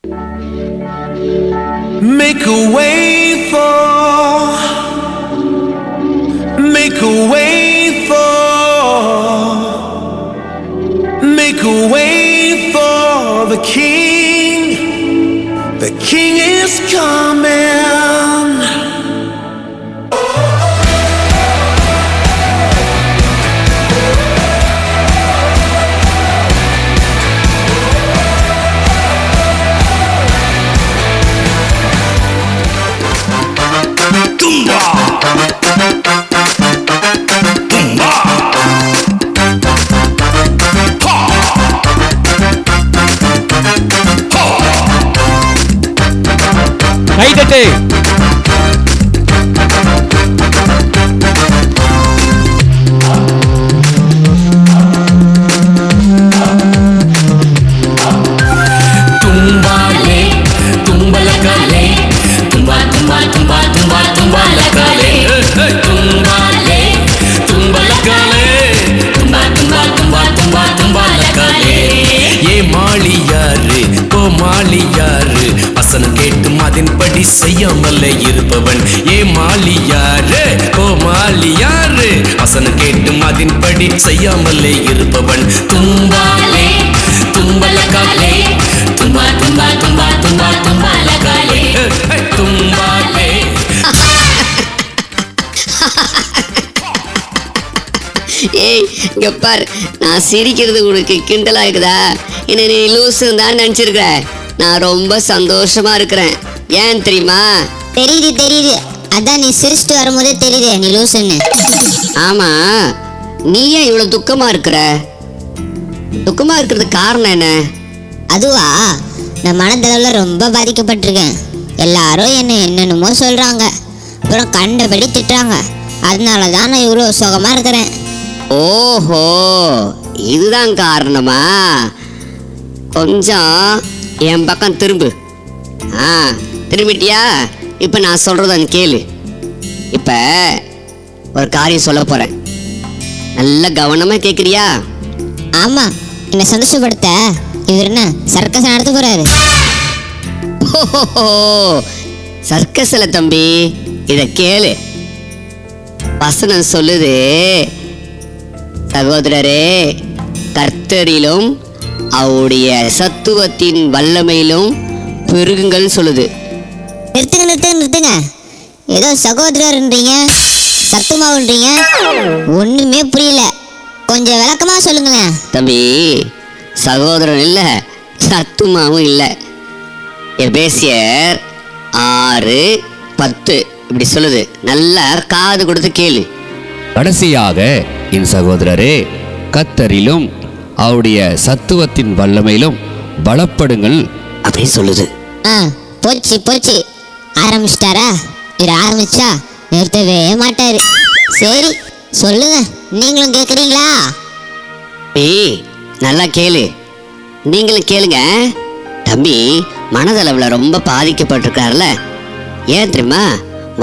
Make a way for, make a way for, make a way for the King. The King is coming. கைதட்டு. தும்பாலே தும்பலகாலே Thumba Thumba Thumba Thumba தும்பாலகாலே தும்பாலே தும்பலகாலே Thumba Thumba Thumba Thumba தும்பாலகாலே. ஏ மாளியாரு கோமாளியாரு வசனம் கேட்டும் அதன்படி செய்யாமலே இருப்பவன். ஏ மாளியாரு கோமாளியாரு வசனம் கேட்டும் அதன்படி செய்யாமலே இருப்பவன். தும்பாலே தும்பலகாலே தும்பா தும்பா தும்பா தும்பா தும்பாலகாலே தும்பாலே. ஏய் இங்க பார், நான் சிரிக்கிறது உனக்கு கிண்டலா இருக்குதா? என்ன நீ லூசுன்னு தான் நினைச்சிருக்கிற? நான் ரொம்ப சந்தோஷமா இருக்கிறேன். ஏன் தெரியுமா? தெரியுது அதான் நீ சிரிச்சுட்டு வரும்போதே தெரியுது நீ லூசுன்னு. ஆமா, நீ ஏன் இவ்வளவு துக்கமா இருக்கிற? துக்கமா இருக்கிறதுக்கு காரணம் என்ன? அதுவா, நான் மனதளவில் ரொம்ப பாதிக்கப்பட்டிருக்கேன். எல்லாரும் என்ன என்னென்னமோ சொல்றாங்க, அப்புறம் கண்டபடி திட்டுறாங்க. அதனால தான் நான் இவ்வளோ சுகமா இருக்கிறேன். ஓஹோ, இதுதான் காரணமா? கொஞ்சம் என் பக்கம் திரும்பு. திரும்பிட்டியா? இப்போ நான் சொல்றத நீ கேளு. இப்போ ஒரு காரியம் சொல்ல போறேன், நல்ல கவனமா கேட்குறியா? ஆமா, என்னை சந்தோஷப்படுத்த இவர் என்ன சர்க்கஸ் நடத்த போறாரு? ஓஹோ, சர்க்கஸ்ல தம்பி, இத கேளு. வசனம் சொல்லுது, சகோதரரே, கர்த்தரிலும் அவருடைய சத்துவத்தின் வல்லமையிலும் பெருகுங்கள் சொல்லுது. நிறுத்துங்க. ஏதோ சகோதரர்ன்றீங்க, சத்துமாவுன்றீங்க, ஒண்ணுமே புரியல. கொஞ்சம் விளக்கமா சொல்லுங்களேன். தம்பி, சகோதரன் இல்லை, சத்துமாவும் இல்லை. எபேசியர் 6:10 இப்படி சொல்லுது. நல்லா காது கொடுத்து கேளு. கடைசியாக என் சகோதரரே, கர்த்தரிலும் அவருடைய சத்துவத்தின் வல்லமையிலும் பலப்படுங்கள் அப்படின்னு சொல்லுது. போச்சு ஆரம்பிச்சிட்டாரா? இவர் ஆரம்பிச்சா நிறுத்தவே மாட்டாரு. சரி சொல்லுங்க, நீங்களும் கேட்குறீங்களா? நல்லா கேளு, நீங்களும் கேளுங்க. தம்பி மனதளவில் ரொம்ப பாதிக்கப்பட்டிருக்காருல, ஏன் தெரியுமா?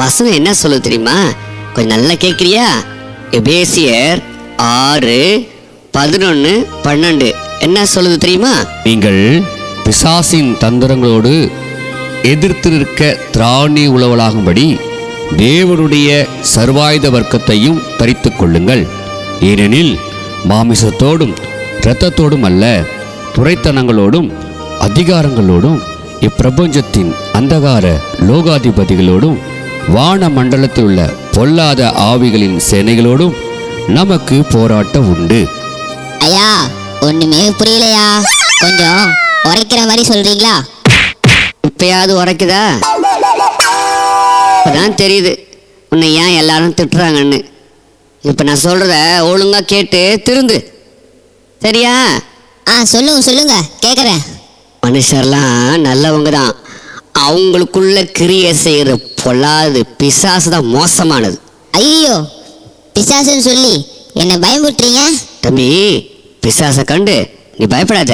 வசனம் என்ன சொல்லுது தெரியுமா? கொஞ்சம் நல்லா கேட்குறியா? எபேசியர் 6:11-12 என்ன சொல்லுது தெரியுமா? நீங்கள் பிசாசின் தந்திரங்களோடு எதிர்த்து நிற்க திராணி உளவலாகும்படி தேவனுடைய சர்வாயுத வர்க்கத்தையும் தரித்து கொள்ளுங்கள். ஏனெனில் மாமிசத்தோடும் இரத்தத்தோடும் அல்ல, துரைத்தனங்களோடும் அதிகாரங்களோடும் இப்பிரபஞ்சத்தின் அந்தகார லோகாதிபதிகளோடும் வான மண்டலத்தில் உள்ள பொல்லாத ஆவிகளின் சேனைகளோடும் நமக்கு போராட்டம் உண்டு. ஐயா, ஒண்ணுமே புரியலையா? கொஞ்சம் உரைக்கிற மாதிரி சொல்றீங்களா? இப்பயாவது உரைக்குதா? இப்பதான் தெரியுது உன்னை ஏன் எல்லாரும் திட்டுறாங்கன்னு. இப்ப நான் சொல்றத ஒழுங்கா கேட்டு திருந்து, சரியா? சொல்லுங்க கேக்குறேன். மனுஷர்லாம் நல்லவங்க தான், அவங்களுக்குள்ள கிரியை செய்யற பொல்லாது பிசாசு தான் மோசமானது. ஐயோ, பிசாசுன்னு சொல்லி என்ன பயமுறுத்துறீங்க? தம்பி, பிசாசை கண்டு நீ பயப்படாத.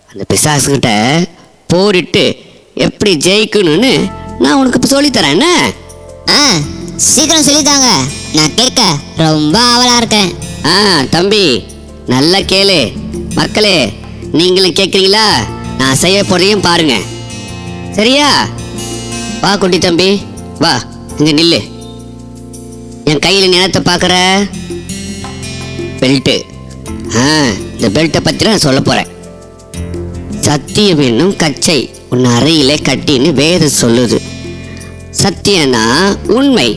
அந்த பிசாசுகிட்ட போரிட்டு எப்படி ஜெயிக்கணும்னு நான் உனக்கு இப்போ சொல்லித்தரேன். என்ன? சீக்கிரம் சொல்லித்தாங்க, நான் கேட்க ரொம்ப ஆவலா இருக்கேன். தம்பி நல்லா கேளு. மக்களே, நீங்களும் கேட்குறீங்களா? நான் செய்ய போறதையும் பாருங்க. சரியா? வா குட்டி தம்பி, வா இங்க நில்லு. என் கையில் நிலத்தை பார்க்குற பெல்ட்டு. இந்த பெல்ட்டை பற்றி நான் சொல்ல போகிறேன். சத்தியம் என்னும் கச்சை உன் அறையிலே கட்டின்னு வேதம் சொல்லுது. சத்தியம்னா உண்மை.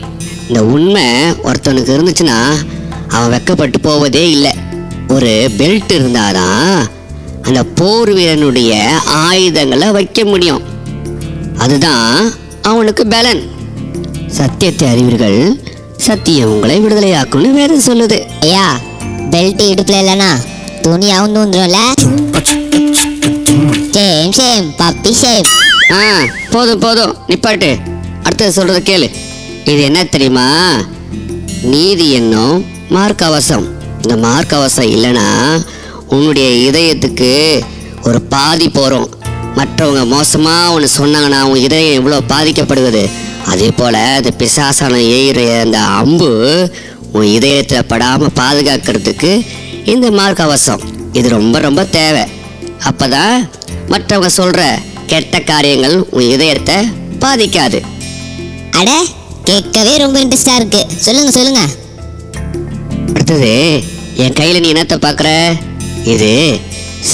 இந்த உண்மை ஒருத்தனுக்கு இருந்துச்சுன்னா அவன் வெக்கப்பட்டு போவதே இல்லை. ஒரு பெல்ட் இருந்தாதான் அந்த போர் வீரனுடைய ஆயுதங்களை வைக்க முடியும். அதுதான் அவனுக்கு பலன். சத்தியத்தை அறிவீர்கள், சத்தியம் உங்களை விடுதலையாக்கும்னு வேதம் சொல்லுது. ஐயா, பெல்ட் இடுப்புல இல்லைனா துணி அவுந்து வந்துடும்ல. Shame shame puppy shame. போதும் போதும் நிப்பாட்டு. அடுத்தது சொல்றத கேளு. இது என்ன தெரியுமா? நீதி என்னும் மார்க்கவசம். இந்த மார்க்கவசம் இல்லைன்னா உன்னுடைய இதயத்துக்கு ஒரு பாதி போகிறோம். மற்றவங்க மோசமாக ஒன்று சொன்னாங்கன்னா உன் இதயம் எவ்வளோ பாதிக்கப்படுவது. அதே போல் அந்த பிசாசான எய்கிற அந்த அம்பு உன் இதயத்தில் படாமல் பாதுகாக்கிறதுக்கு இந்த மார்க்கவசம் இது ரொம்ப ரொம்ப தேவை. அப்போ தான் மற்றவங்க சொல்கிற கெட்ட காரியங்கள் உன் இதயத்தை பாதிக்காது. அட, கேட்கவே ரொம்ப இன்ட்ரெஸ்டாக இருக்கு. சொல்லுங்க சொல்லுங்க. அடுத்தது, என் கையில் நீ என்னத்தை பார்க்குற? இது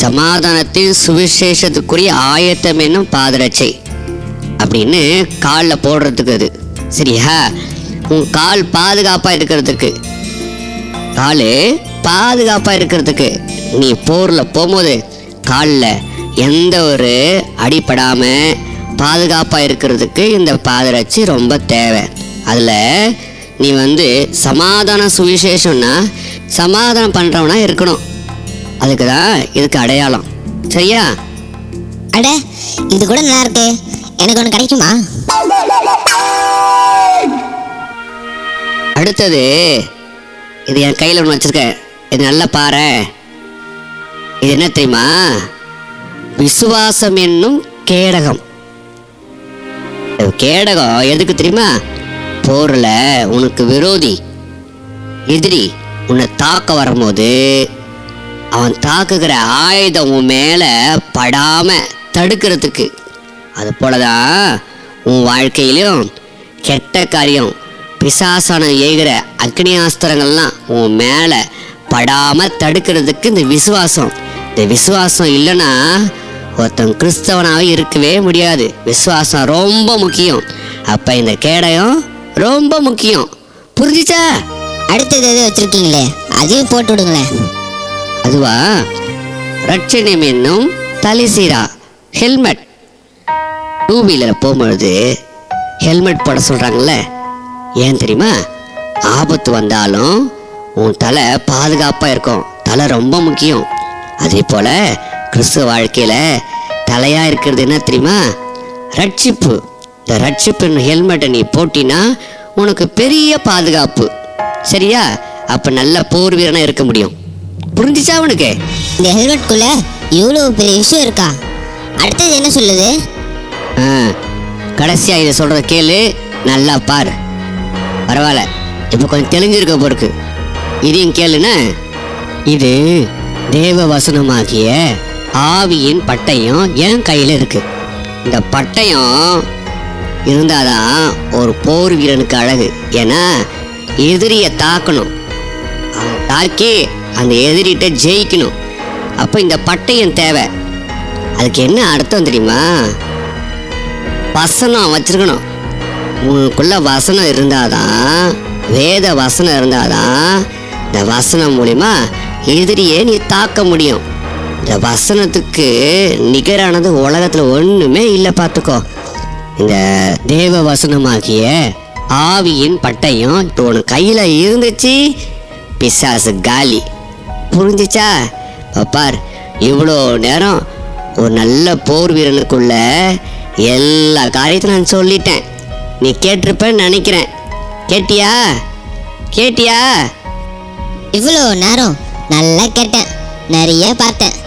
சமாதானத்தின் சுவிசேஷத்துக்குரிய ஆயத்தம் என்னும் பாதரட்சை அப்படின்னு காலில் போடுறதுக்கு. அது சரியா? உன் கால் பாதுகாப்பாக இருக்கிறதுக்கு, கால் பாதுகாப்பாக இருக்கிறதுக்கு நீ போரில் போகும்போது காலில் எந்த ஒரு அடிப்படாமல் பாதுகாப்பாக இருக்கிறதுக்கு இந்த பாதரட்சி ரொம்ப தேவை. அதில் நீ சமாதான சுவிசேஷம்னா சமாதானம் பண்ணுறவனா இருக்கணும். அதுக்கு தான் இதுக்கு அடையாளம். சரியா? அட, இது கூட நல்லா இருக்கு. எனக்கு ஒன்று கிடைக்குமா? அடுத்தது, இது என் கையில் ஒன்று வச்சுருக்கேன். இது நல்லா பாரு. இது என்ன தெரியுமா? விசுவாசம் என்னும் கேடகம். கேடகம் எதுக்கு தெரியுமா? போரில் உனக்கு விரோதி எதிரி உன்னை தாக்க வரும்போது அவன் தாக்குகிற ஆயுதம் உன் மேலே படாமல் தடுக்கிறதுக்கு. அது போலதான் உன் வாழ்க்கையிலும் கெட்ட காரியம் பிசாசான ஏகிற அக்னியாஸ்திரங்கள்லாம் உன் மேலே படாமல் தடுக்கிறதுக்கு இந்த விசுவாசம். இந்த விசுவாசம் இல்லைன்னா ஒருத்தன் கிறிஸ்தவனாக இருக்கவே முடியாது. விசுவாசம் ரொம்ப முக்கியம். அப்போ இந்த கேடயம் ரொம்ப முக்கியம். புரிஞ்சிச்சா? அடுத்தது எது வச்சிருக்கீங்களே, அதையும் போட்டு விடுங்களேன். அதுவா? ரட்சணம் என்னும் தலைசீரா, ஹெல்மெட். டூ வீலரை போகும்பொழுது ஹெல்மெட் போட சொல்கிறாங்கல்ல. ஏன் தெரியுமா? ஆபத்து வந்தாலும் உன் தலை பாதுகாப்பாக இருக்கும். தலை ரொம்ப முக்கியம். அதே போல் கிறிஸ்துவ வாழ்க்கையில் தலையாக இருக்கிறது என்ன தெரியுமா? ரட்சிப்பு. இந்த ரட்சிப்பு ஹெல்மெட்டை நீ போட்டினா உனக்கு பெரிய பாதுகாப்பு. சரியா? அப்போ நல்ல போர் வீரனாக இருக்க முடியும். புரிஞ்சிச்சா உனக்கு? இந்த ஹெல்மெட்குள்ள இவ்வளோ பெரிய விஷயம் இருக்கா? அடுத்தது என்ன சொல்லுது? கடைசியாக இதை சொல்கிறத கேளு, நல்லா பாரு. பரவாயில்ல, இப்போ கொஞ்சம் தெளிஞ்சிருக்க போருக்கு. இதையும் கேளுன்னா, இது தேவ வசனமாகிய ஆவியின் பட்டயம் என் கையில் இருக்கு. இந்த பட்டயம் இருந்தாதான் ஒரு போர் வீரனுக்கு அழகு. ஏன்னா எதிரியை தாக்கணும், அவன் தாக்கி அந்த எதிரிட்ட ஜெயிக்கணும். அப்போ இந்த பட்டயம் தேவை. அதுக்கு என்ன அர்த்தம் தெரியுமா? வசனம் வச்சிருக்கணும். உனக்குள்ள வசனம் இருந்தாதான், வேத வசனம் இருந்தாதான் இந்த வசனம் மூலிமா எதிரியே நீ தாக்க முடியும். இந்த வசனத்துக்கு நிகரானது உலகத்தில் ஒன்றுமே இல்லை. பார்த்துக்கோ, இந்த தேவ வசனமாகிய ஆவியின் பட்டயம் இப்போ உனக்கு கையில் இருந்துச்சு, பிசாசு காலி. புரிஞ்சிச்சா? பார், இவ்வளோ நேரம் ஒரு நல்ல போர் வீரனுக்குள்ள எல்லா காரியத்தையும் நான் சொல்லிட்டேன். நீ கேட்டிருப்பேன்னு நினைக்கிறேன். கேட்டியா? கேட்டியா? இவ்வளோ நேரம் நல்லா கேட்டேன், நிறைய பார்த்தேன்.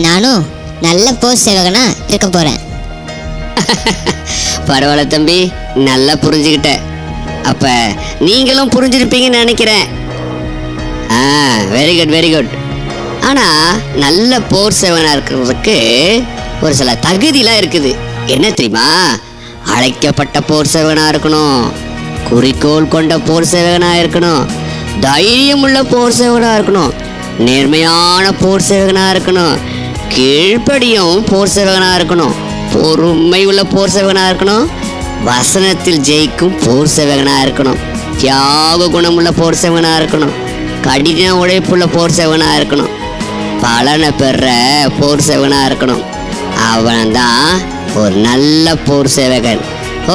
நானும் நல்ல போர் சேவகனா இருக்க போகிறேன். பரவாயில்ல தம்பி, நல்லா புரிஞ்சுக்கிட்ட. அப்போ நீங்களும் புரிஞ்சிருப்பீங்கன்னு நினைக்கிறேன். Very good very good. ஆனால் நல்ல போர் சேவனாக இருக்கிறதுக்கு ஒரு சில தகுதியெலாம் இருக்குது. என்ன தெரியுமா? அழைக்கப்பட்ட போர் சேவகனாக இருக்கணும், குறிக்கோள் கொண்ட போர் சேவகனாக இருக்கணும், தைரியம் உள்ள போர் சேவகனாக இருக்கணும், நேர்மையான போர் சேவகனாக இருக்கணும், கீழ்ப்படியும் போர் சேவகனாக இருக்கணும், பொறுமை உள்ள போர் சேவகனாக இருக்கணும், வசனத்தில் ஜெயிக்கும் போர் சேவகனாக இருக்கணும், தியாக குணமுள்ள போர் சேவகனாக இருக்கணும், கடின உழைப்புள்ள போர் சேவகனாக இருக்கணும், பலனை பெற போர் சேவகனாக இருக்கணும். அவன்தான் ஒரு நல்ல போர் சேவகன்.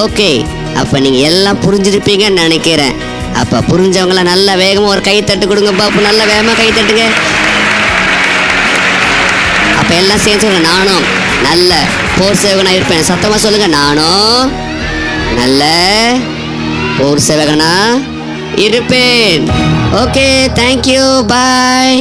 ஓகே, அப்போ நீங்கள் எல்லாம் புரிஞ்சிருப்பீங்கன்னு நினைக்கிறேன். அப்போ புரிஞ்சவங்களாம் நல்ல வேகமாக ஒரு கை தட்டு கொடுங்க பாப்பு, நல்ல வேகமாக கை தட்டுங்க. அப்போ எல்லாம் சேர்ந்து சொல்லுங்க, நானும் நல்ல போர் சேவகனாக இருப்பேன். சத்தமாக சொல்லுங்கள், நானும் நல்ல போர் சேவகனா இருப்பேன். ஓகே, தேங்க்யூ, பாய்.